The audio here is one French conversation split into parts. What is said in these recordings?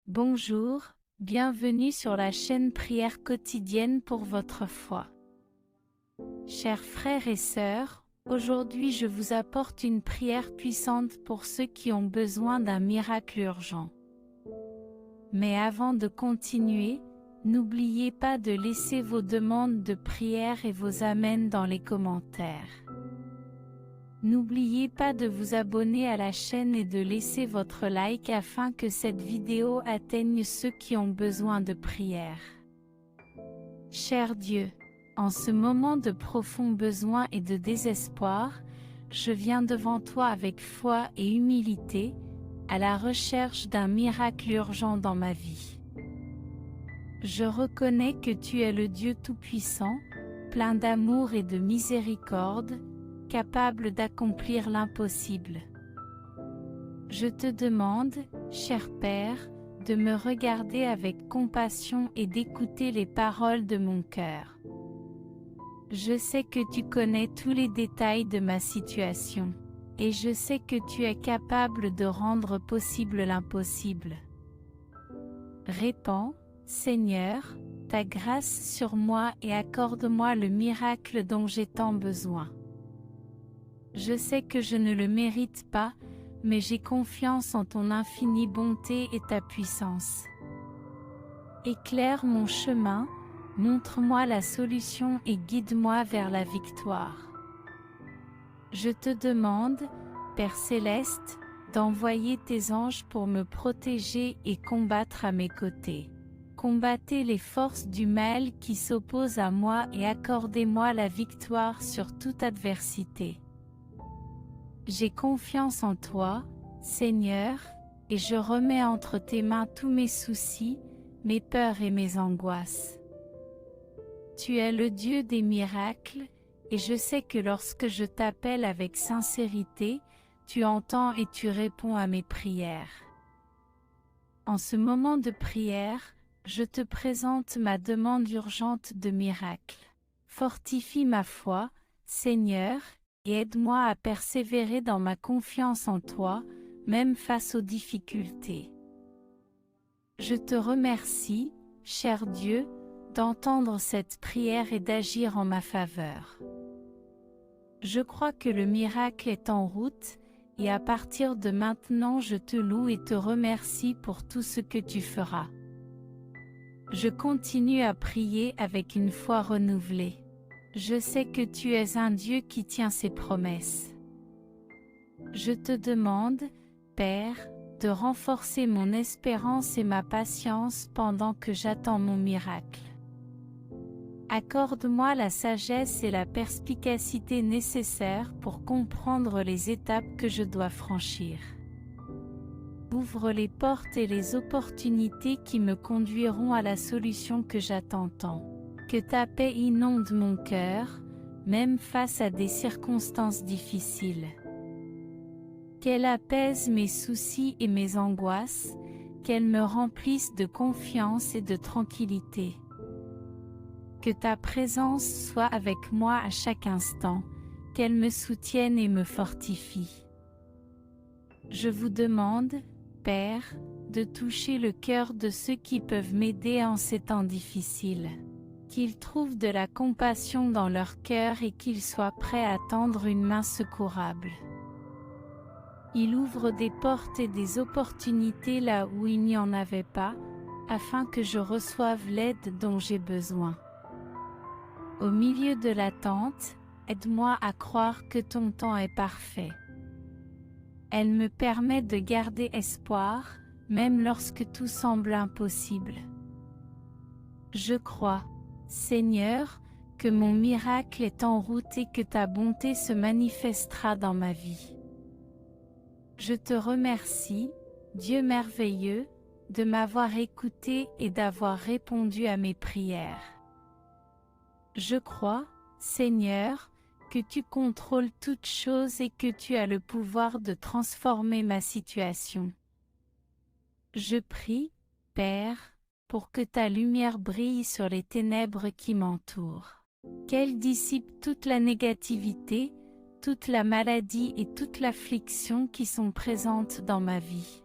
Bonjour, bienvenue sur la chaîne Prière quotidienne pour votre foi. Chers frères et sœurs, aujourd'hui je vous apporte une prière puissante pour ceux qui ont besoin d'un miracle urgent. Mais avant de continuer, n'oubliez pas de laisser vos demandes de prière et vos amens dans les commentaires. N'oubliez pas de vous abonner à la chaîne et de laisser votre like afin que cette vidéo atteigne ceux qui ont besoin de prière. Cher Dieu, en ce moment de profond besoin et de désespoir, je viens devant toi avec foi et humilité, à la recherche d'un miracle urgent dans ma vie. Je reconnais que tu es le Dieu Tout-Puissant, plein d'amour et de miséricorde, capable d'accomplir l'impossible. Je te demande, cher Père, de me regarder avec compassion et d'écouter les paroles de mon cœur. Je sais que tu connais tous les détails de ma situation, et je sais que tu es capable de rendre possible l'impossible. Répands, Seigneur, ta grâce sur moi et accorde-moi le miracle dont j'ai tant besoin. Je sais que je ne le mérite pas, mais j'ai confiance en ton infinie bonté et ta puissance. Éclaire mon chemin, montre-moi la solution et guide-moi vers la victoire. Je te demande, Père Céleste, d'envoyer tes anges pour me protéger et combattre à mes côtés. Combattez les forces du mal qui s'opposent à moi et accordez-moi la victoire sur toute adversité. J'ai confiance en toi, Seigneur, et je remets entre tes mains tous mes soucis, mes peurs et mes angoisses. Tu es le Dieu des miracles, et je sais que lorsque je t'appelle avec sincérité, tu entends et tu réponds à mes prières. En ce moment de prière, je te présente ma demande urgente de miracle. Fortifie ma foi, Seigneur, et aide-moi à persévérer dans ma confiance en toi, même face aux difficultés. Je te remercie, cher Dieu, d'entendre cette prière et d'agir en ma faveur. Je crois que le miracle est en route, et à partir de maintenant je te loue et te remercie pour tout ce que tu feras. Je continue à prier avec une foi renouvelée. Je sais que tu es un Dieu qui tient ses promesses. Je te demande, Père, de renforcer mon espérance et ma patience pendant que j'attends mon miracle. Accorde-moi la sagesse et la perspicacité nécessaires pour comprendre les étapes que je dois franchir. Ouvre les portes et les opportunités qui me conduiront à la solution que j'attends tant. Que ta paix inonde mon cœur, même face à des circonstances difficiles. Qu'elle apaise mes soucis et mes angoisses, qu'elle me remplisse de confiance et de tranquillité. Que ta présence soit avec moi à chaque instant, qu'elle me soutienne et me fortifie. Je vous demande, Père, de toucher le cœur de ceux qui peuvent m'aider en ces temps difficiles. Qu'ils trouvent de la compassion dans leur cœur et qu'ils soient prêts à tendre une main secourable. Il ouvre des portes et des opportunités là où il n'y en avait pas, afin que je reçoive l'aide dont j'ai besoin. Au milieu de l'attente, aide-moi à croire que ton temps est parfait. Elle me permet de garder espoir, même lorsque tout semble impossible. Je crois, Seigneur, que mon miracle est en route et que ta bonté se manifestera dans ma vie. Je te remercie, Dieu merveilleux, de m'avoir écouté et d'avoir répondu à mes prières. Je crois, Seigneur, que tu contrôles toutes choses et que tu as le pouvoir de transformer ma situation. Je prie, Père, pour que ta lumière brille sur les ténèbres qui m'entourent. Qu'elle dissipe toute la négativité, toute la maladie et toute l'affliction qui sont présentes dans ma vie.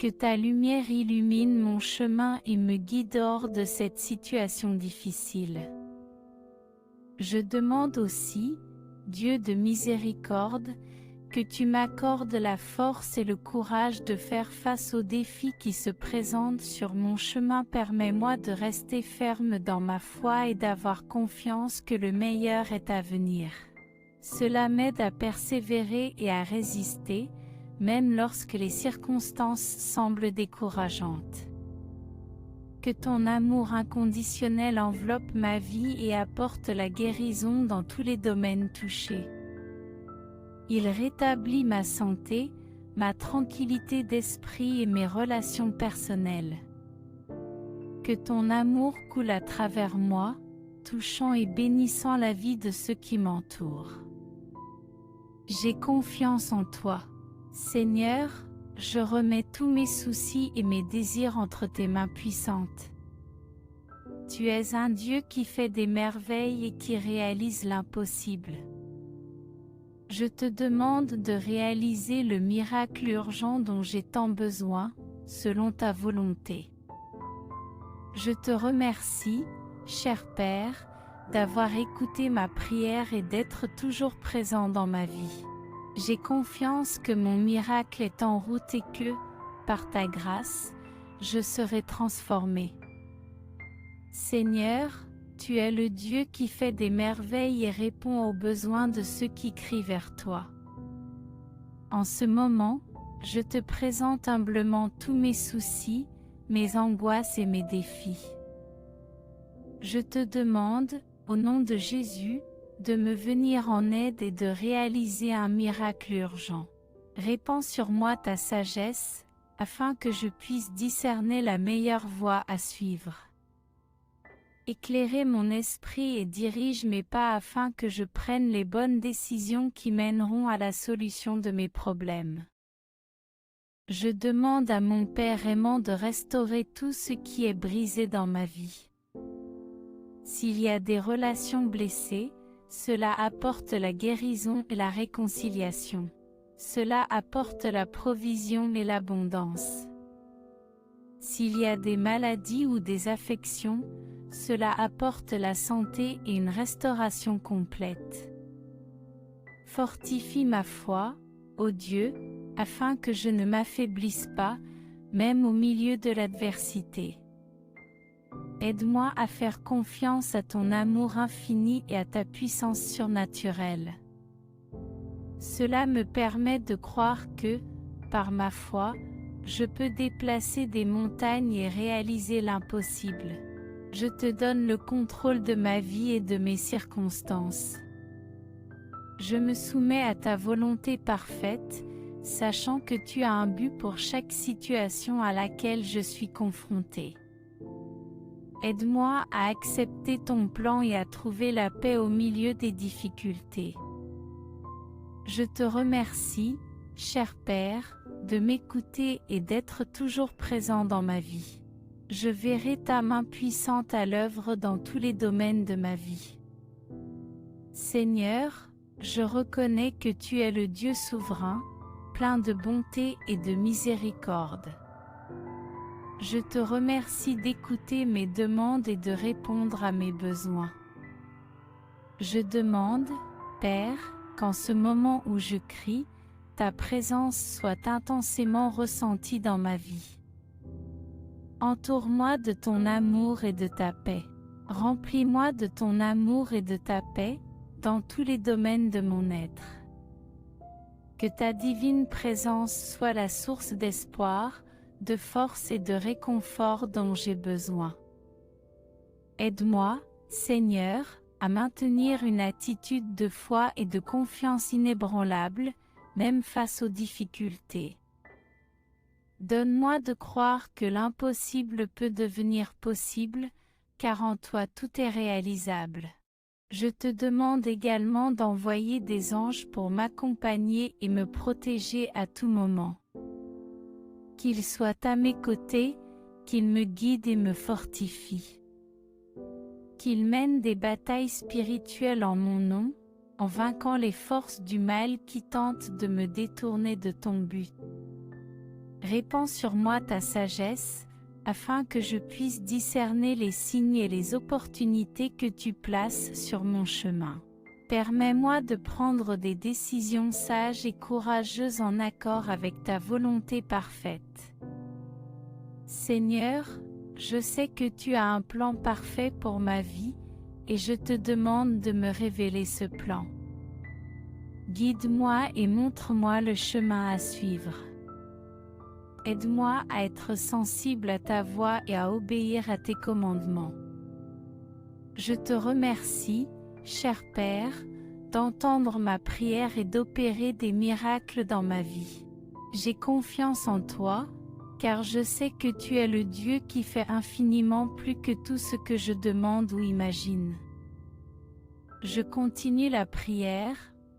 Que ta lumière illumine mon chemin et me guide hors de cette situation difficile. Je demande aussi, Dieu de miséricorde, que tu m'accordes la force et le courage de faire face aux défis qui se présentent sur mon chemin. Permets-moi de rester ferme dans ma foi et d'avoir confiance que le meilleur est à venir. Cela m'aide à persévérer et à résister, même lorsque les circonstances semblent décourageantes. Que ton amour inconditionnel enveloppe ma vie et apporte la guérison dans tous les domaines touchés. Il rétablit ma santé, ma tranquillité d'esprit et mes relations personnelles. Que ton amour coule à travers moi, touchant et bénissant la vie de ceux qui m'entourent. J'ai confiance en toi. Seigneur, je remets tous mes soucis et mes désirs entre tes mains puissantes. Tu es un Dieu qui fait des merveilles et qui réalise l'impossible. Je te demande de réaliser le miracle urgent dont j'ai tant besoin, selon ta volonté. Je te remercie, cher Père, d'avoir écouté ma prière et d'être toujours présent dans ma vie. J'ai confiance que mon miracle est en route et que, par ta grâce, je serai transformé. Seigneur, tu es le Dieu qui fait des merveilles et répond aux besoins de ceux qui crient vers toi. En ce moment, je te présente humblement tous mes soucis, mes angoisses et mes défis. Je te demande, au nom de Jésus, de me venir en aide et de réaliser un miracle urgent. Répands sur moi ta sagesse, afin que je puisse discerner la meilleure voie à suivre. Éclairez mon esprit et dirige mes pas afin que je prenne les bonnes décisions qui mèneront à la solution de mes problèmes. Je demande à mon Père aimant de restaurer tout ce qui est brisé dans ma vie. S'il y a des relations blessées, cela apporte la guérison et la réconciliation. Cela apporte la provision et l'abondance. S'il y a des maladies ou des affections, cela apporte la santé et une restauration complète. Fortifie ma foi, ô Dieu, afin que je ne m'affaiblisse pas, même au milieu de l'adversité. Aide-moi à faire confiance à ton amour infini et à ta puissance surnaturelle. Cela me permet de croire que, par ma foi, je peux déplacer des montagnes et réaliser l'impossible. Je te donne le contrôle de ma vie et de mes circonstances. Je me soumets à ta volonté parfaite, sachant que tu as un but pour chaque situation à laquelle je suis confrontée. Aide-moi à accepter ton plan et à trouver la paix au milieu des difficultés. Je te remercie, cher Père, de m'écouter et d'être toujours présent dans ma vie. Je verrai ta main puissante à l'œuvre dans tous les domaines de ma vie. Seigneur, je reconnais que tu es le Dieu souverain, plein de bonté et de miséricorde. Je te remercie d'écouter mes demandes et de répondre à mes besoins. Je demande, Père, qu'en ce moment où je crie, ta présence soit intensément ressentie dans ma vie. Entoure-moi de ton amour et de ta paix. Remplis-moi de ton amour et de ta paix, dans tous les domaines de mon être. Que ta divine présence soit la source d'espoir, de force et de réconfort dont j'ai besoin. Aide-moi, Seigneur, à maintenir une attitude de foi et de confiance inébranlable, même face aux difficultés. Donne-moi de croire que l'impossible peut devenir possible, car en toi tout est réalisable. Je te demande également d'envoyer des anges pour m'accompagner et me protéger à tout moment. Qu'ils soient à mes côtés, qu'ils me guident et me fortifient. Qu'ils mènent des batailles spirituelles en mon nom, en vainquant les forces du mal qui tentent de me détourner de ton but. Répands sur moi ta sagesse, afin que je puisse discerner les signes et les opportunités que tu places sur mon chemin. Permets-moi de prendre des décisions sages et courageuses en accord avec ta volonté parfaite. Seigneur, je sais que tu as un plan parfait pour ma vie, et je te demande de me révéler ce plan. Guide-moi et montre-moi le chemin à suivre. Aide-moi à être sensible à ta voix et à obéir à tes commandements. Je te remercie, cher Père, d'entendre ma prière et d'opérer des miracles dans ma vie. J'ai confiance en toi, car je sais que tu es le Dieu qui fait infiniment plus que tout ce que je demande ou imagine. Je continue la prière,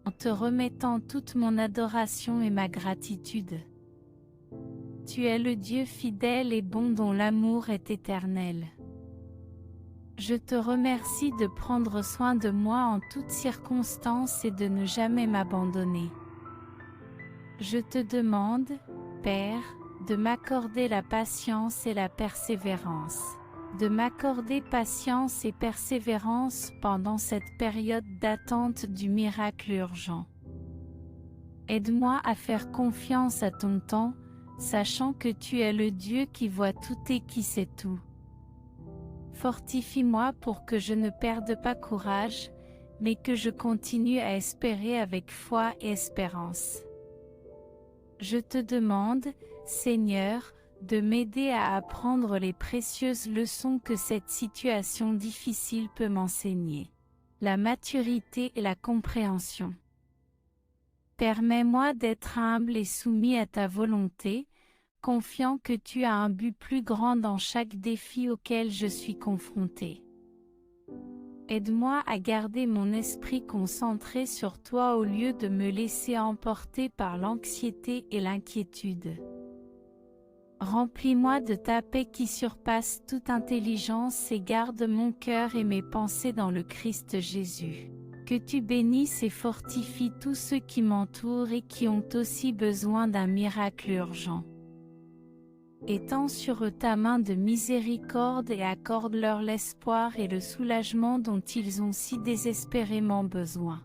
en te remettant toute mon adoration et ma gratitude. Tu es le Dieu fidèle et bon dont l'amour est éternel. Je te remercie de prendre soin de moi en toutes circonstances et de ne jamais m'abandonner. Je te demande, Père, de m'accorder la patience et la persévérance. De m'accorder patience et persévérance pendant cette période d'attente du miracle urgent. Aide-moi à faire confiance à ton temps, sachant que tu es le Dieu qui voit tout et qui sait tout. Fortifie-moi pour que je ne perde pas courage, mais que je continue à espérer avec foi et espérance. Je te demande, Seigneur, de m'aider à apprendre les précieuses leçons que cette situation difficile peut m'enseigner. La maturité et la compréhension. Permets-moi d'être humble et soumis à ta volonté, confiant que tu as un but plus grand dans chaque défi auquel je suis confronté. Aide-moi à garder mon esprit concentré sur toi au lieu de me laisser emporter par l'anxiété et l'inquiétude. Remplis-moi de ta paix qui surpasse toute intelligence et garde mon cœur et mes pensées dans le Christ Jésus. Que tu bénisses et fortifies tous ceux qui m'entourent et qui ont aussi besoin d'un miracle urgent. Étends sur eux ta main de miséricorde et accorde-leur l'espoir et le soulagement dont ils ont si désespérément besoin.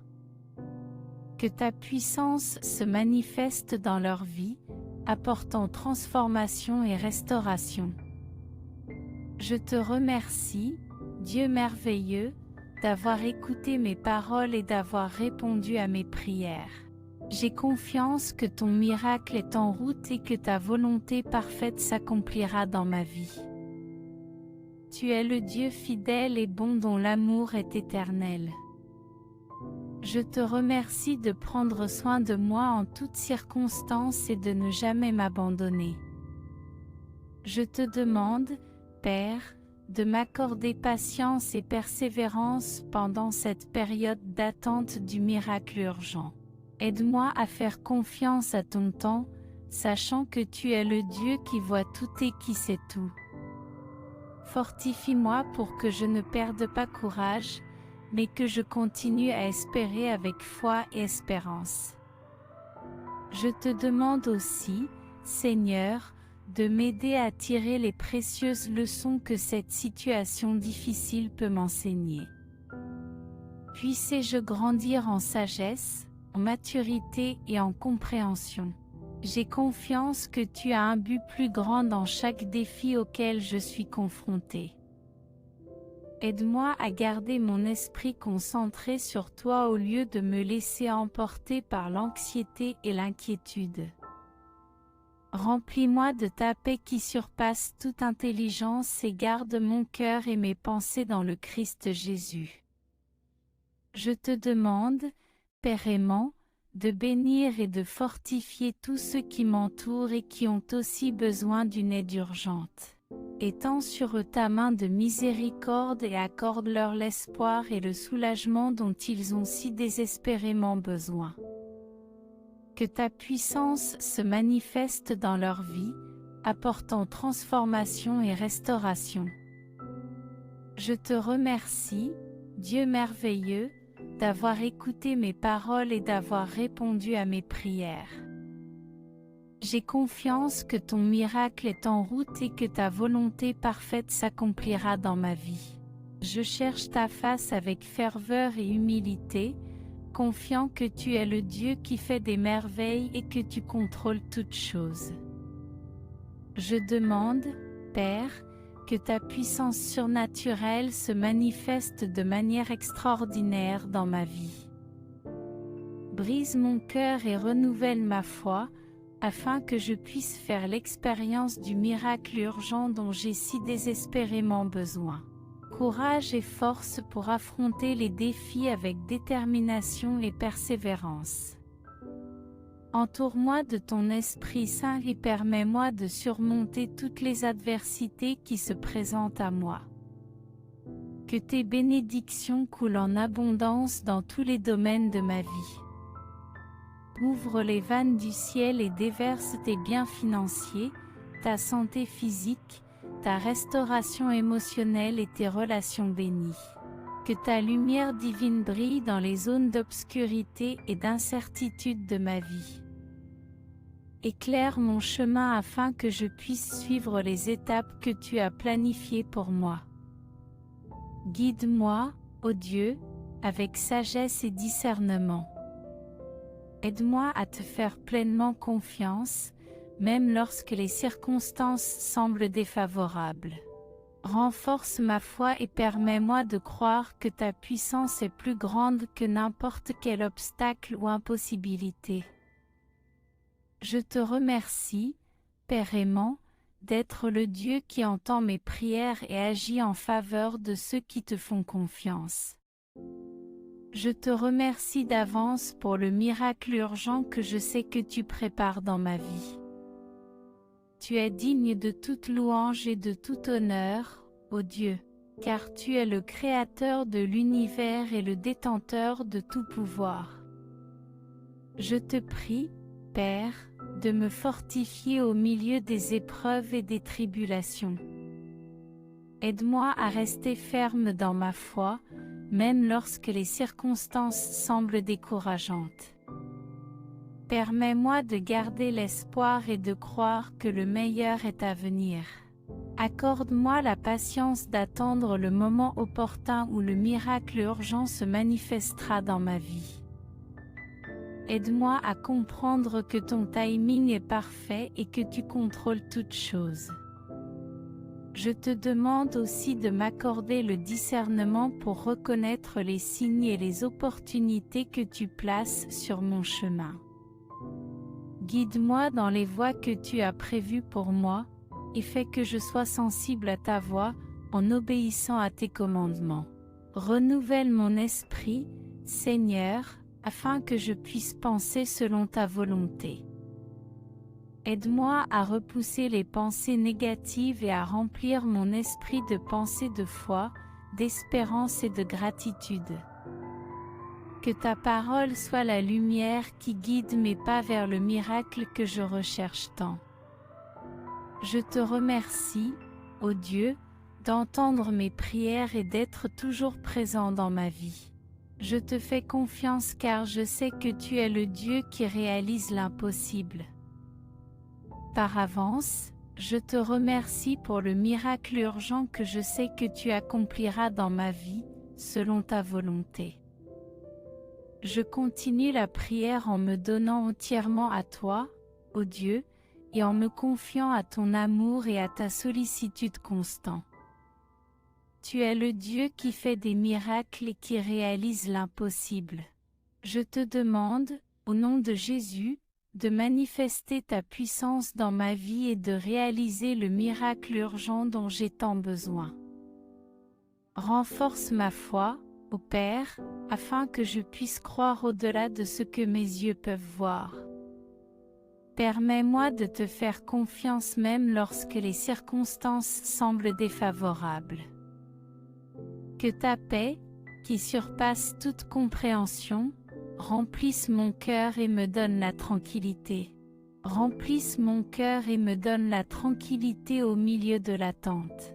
Que ta puissance se manifeste dans leur vie, apportant transformation et restauration. Je te remercie, Dieu merveilleux, d'avoir écouté mes paroles et d'avoir répondu à mes prières. J'ai confiance que ton miracle est en route et que ta volonté parfaite s'accomplira dans ma vie. Tu es le Dieu fidèle et bon dont l'amour est éternel. Je te remercie de prendre soin de moi en toutes circonstances et de ne jamais m'abandonner. Je te demande, Père, de m'accorder patience et persévérance pendant cette période d'attente du miracle urgent. Aide-moi à faire confiance à ton temps, sachant que tu es le Dieu qui voit tout et qui sait tout. Fortifie-moi pour que je ne perde pas courage, mais que je continue à espérer avec foi et espérance. Je te demande aussi, Seigneur, de m'aider à tirer les précieuses leçons que cette situation difficile peut m'enseigner. Puisse-je grandir en sagesse, en maturité et en compréhension. J'ai confiance que tu as un but plus grand dans chaque défi auquel je suis confronté. Aide-moi à garder mon esprit concentré sur toi au lieu de me laisser emporter par l'anxiété et l'inquiétude. Remplis-moi de ta paix qui surpasse toute intelligence et garde mon cœur et mes pensées dans le Christ Jésus. Je te demande, Père aimant, de bénir et de fortifier tous ceux qui m'entourent et qui ont aussi besoin d'une aide urgente. Étends sur eux ta main de miséricorde et accorde-leur l'espoir et le soulagement dont ils ont si désespérément besoin. Que ta puissance se manifeste dans leur vie, apportant transformation et restauration. Je te remercie, Dieu merveilleux, d'avoir écouté mes paroles et d'avoir répondu à mes prières. J'ai confiance que ton miracle est en route et que ta volonté parfaite s'accomplira dans ma vie. Je cherche ta face avec ferveur et humilité, confiant que tu es le Dieu qui fait des merveilles et que tu contrôles toutes choses. Je demande, Père, que ta puissance surnaturelle se manifeste de manière extraordinaire dans ma vie. Brise mon cœur et renouvelle ma foi, afin que je puisse faire l'expérience du miracle urgent dont j'ai si désespérément besoin. Courage et force pour affronter les défis avec détermination et persévérance. Entoure-moi de ton Esprit Saint et permets-moi de surmonter toutes les adversités qui se présentent à moi. Que tes bénédictions coulent en abondance dans tous les domaines de ma vie. Ouvre les vannes du ciel et déverse tes biens financiers, ta santé physique, ta restauration émotionnelle et tes relations bénies. Que ta lumière divine brille dans les zones d'obscurité et d'incertitude de ma vie. Éclaire mon chemin afin que je puisse suivre les étapes que tu as planifiées pour moi. Guide-moi, ô Dieu, avec sagesse et discernement. Aide-moi à te faire pleinement confiance, même lorsque les circonstances semblent défavorables. Renforce ma foi et permets-moi de croire que ta puissance est plus grande que n'importe quel obstacle ou impossibilité. Je te remercie, Père aimant, d'être le Dieu qui entend mes prières et agit en faveur de ceux qui te font confiance. Je te remercie d'avance pour le miracle urgent que je sais que tu prépares dans ma vie. Tu es digne de toute louange et de tout honneur, ô Dieu, car tu es le Créateur de l'univers et le détenteur de tout pouvoir. Je te prie, Père, de me fortifier au milieu des épreuves et des tribulations. Aide-moi à rester ferme dans ma foi, même lorsque les circonstances semblent décourageantes. Permets-moi de garder l'espoir et de croire que le meilleur est à venir. Accorde-moi la patience d'attendre le moment opportun où le miracle urgent se manifestera dans ma vie. Aide-moi à comprendre que ton timing est parfait et que tu contrôles toutes choses. Je te demande aussi de m'accorder le discernement pour reconnaître les signes et les opportunités que tu places sur mon chemin. Guide-moi dans les voies que tu as prévues pour moi, et fais que je sois sensible à ta voix, en obéissant à tes commandements. Renouvelle mon esprit, Seigneur, afin que je puisse penser selon ta volonté. Aide-moi à repousser les pensées négatives et à remplir mon esprit de pensées de foi, d'espérance et de gratitude. Que ta parole soit la lumière qui guide mes pas vers le miracle que je recherche tant. Je te remercie, ô Dieu, d'entendre mes prières et d'être toujours présent dans ma vie. Je te fais confiance car je sais que tu es le Dieu qui réalise l'impossible. Par avance, je te remercie pour le miracle urgent que je sais que tu accompliras dans ma vie, selon ta volonté. Je continue la prière en me donnant entièrement à toi, ô Dieu, et en me confiant à ton amour et à ta sollicitude constante. Tu es le Dieu qui fait des miracles et qui réalise l'impossible. Je te demande, au nom de Jésus, de manifester ta puissance dans ma vie et de réaliser le miracle urgent dont j'ai tant besoin. Renforce ma foi, ô Père, afin que je puisse croire au-delà de ce que mes yeux peuvent voir. Permets-moi de te faire confiance même lorsque les circonstances semblent défavorables. Que ta paix, qui surpasse toute compréhension, remplisse mon cœur et me donne la tranquillité. Remplisse mon cœur et me donne la tranquillité au milieu de l'attente.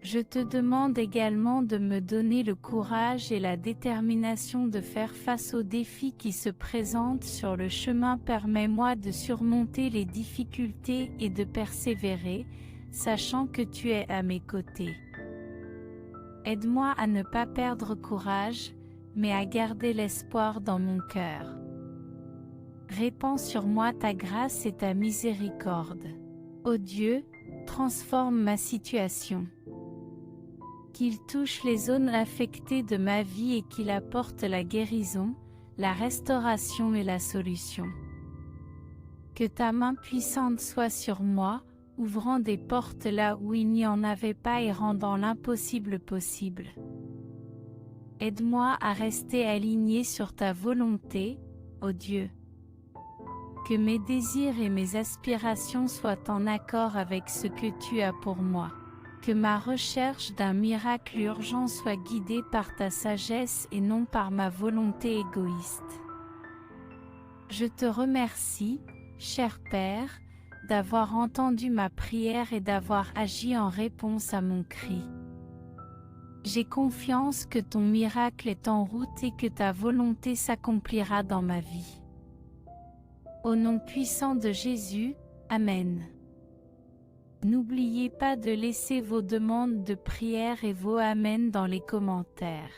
Je te demande également de me donner le courage et la détermination de faire face aux défis qui se présentent sur le chemin. Permets-moi de surmonter les difficultés et de persévérer, sachant que tu es à mes côtés. Aide-moi à ne pas perdre courage, mais à garder l'espoir dans mon cœur. Répands sur moi ta grâce et ta miséricorde. Ô Dieu, transforme ma situation. Qu'il touche les zones affectées de ma vie et qu'il apporte la guérison, la restauration et la solution. Que ta main puissante soit sur moi, ouvrant des portes là où il n'y en avait pas et rendant l'impossible possible. Aide-moi à rester aligné sur ta volonté, ô Dieu. Que mes désirs et mes aspirations soient en accord avec ce que tu as pour moi. Que ma recherche d'un miracle urgent soit guidée par ta sagesse et non par ma volonté égoïste. Je te remercie, cher Père, d'avoir entendu ma prière et d'avoir agi en réponse à mon cri. J'ai confiance que ton miracle est en route et que ta volonté s'accomplira dans ma vie. Au nom puissant de Jésus, Amen. N'oubliez pas de laisser vos demandes de prière et vos Amen dans les commentaires.